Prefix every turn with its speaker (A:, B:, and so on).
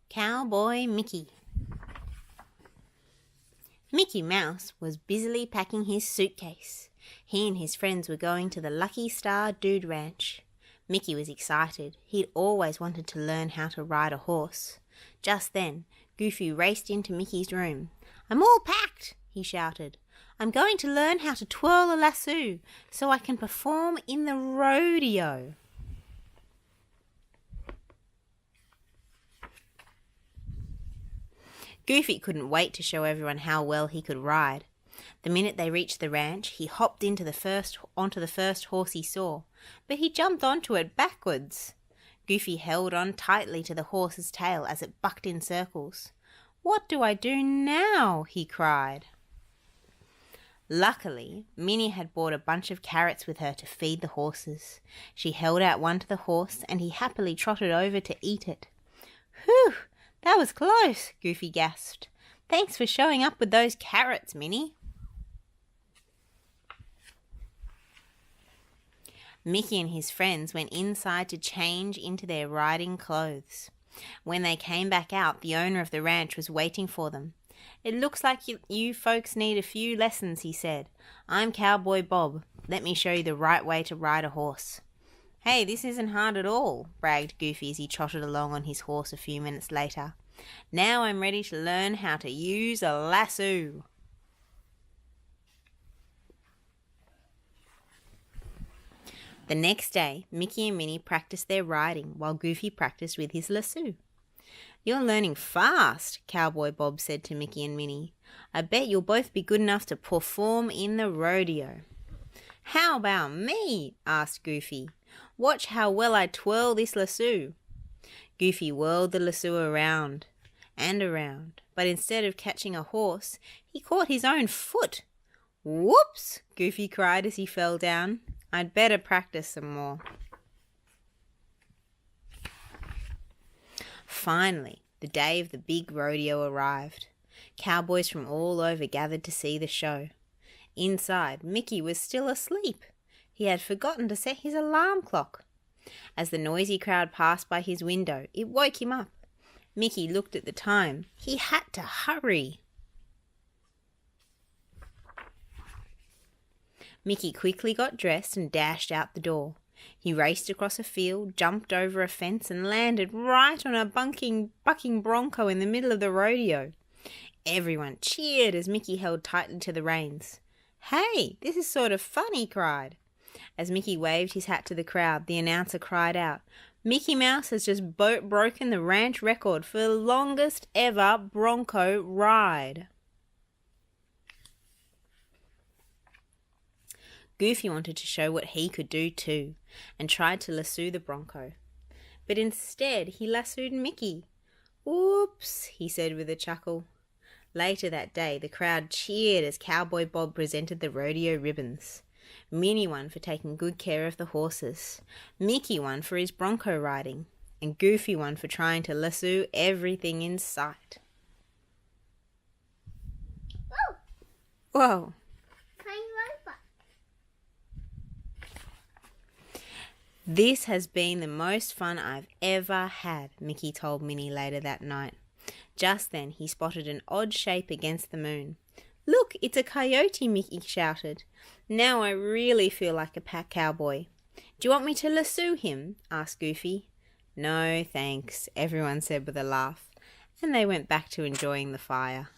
A: Cowboy Mickey. Mickey Mouse was busily packing his suitcase. He and his friends were going to the Lucky Star Dude Ranch. Mickey was excited. He'd always wanted to learn how to ride a horse. Just then, Goofy raced into Mickey's room. "I'm all packed," he shouted. "I'm going to learn how to twirl a lasso so I can perform in the rodeo." Goofy couldn't wait to show everyone how well he could ride. The minute they reached the ranch, he hopped onto the first horse he saw, but he jumped onto it backwards. Goofy held on tightly to the horse's tail as it bucked in circles. "What do I do now?" he cried. Luckily, Minnie had brought a bunch of carrots with her to feed the horses. She held out one to the horse, and he happily trotted over to eat it. "Whew! That was close," Goofy gasped. "Thanks for showing up with those carrots, Minnie." Mickey and his friends went inside to change into their riding clothes. When they came back out, the owner of the ranch was waiting for them. "It looks like you folks need a few lessons," he said. "I'm Cowboy Bob. Let me show you the right way to ride a horse." "Hey, this isn't hard at all," bragged Goofy as he trotted along on his horse a few minutes later. "Now I'm ready to learn how to use a lasso." The next day, Mickey and Minnie practiced their riding while Goofy practiced with his lasso. "You're learning fast," Cowboy Bob said to Mickey and Minnie. "I bet you'll both be good enough to perform in the rodeo." "How about me?" asked Goofy. "Watch how well I twirl this lasso." Goofy whirled the lasso around and around, but instead of catching a horse, he caught his own foot. "Whoops!" Goofy cried as he fell down. "I'd better practice some more." Finally, the day of the big rodeo arrived. Cowboys from all over gathered to see the show. Inside, Mickey was still asleep. He had forgotten to set his alarm clock. As the noisy crowd passed by his window, it woke him up. Mickey looked at the time. He had to hurry. Mickey quickly got dressed and dashed out the door. He raced across a field, jumped over a fence, and landed right on a bucking bronco in the middle of the rodeo. Everyone cheered as Mickey held tightly to the reins. "Hey, this is sort of fun," he cried. As Mickey waved his hat to the crowd, the announcer cried out, "Mickey Mouse has just broken the ranch record for the longest ever bronco ride." Goofy wanted to show what he could do too, and tried to lasso the bronco. But instead, he lassoed Mickey. "Oops," he said with a chuckle. Later that day, the crowd cheered as Cowboy Bob presented the rodeo ribbons. Minnie won for taking good care of the horses. Mickey won for his bronco riding. And Goofy won for trying to lasso everything in sight. Whoa! "This has been the most fun I've ever had," Mickey told Minnie later that night. Just then he spotted an odd shape against the moon. "Look, it's a coyote," Mickey shouted. "Now I really feel like a pack cowboy." "Do you want me to lasso him?" asked Goofy. "No, thanks," everyone said with a laugh, and they went back to enjoying the fire.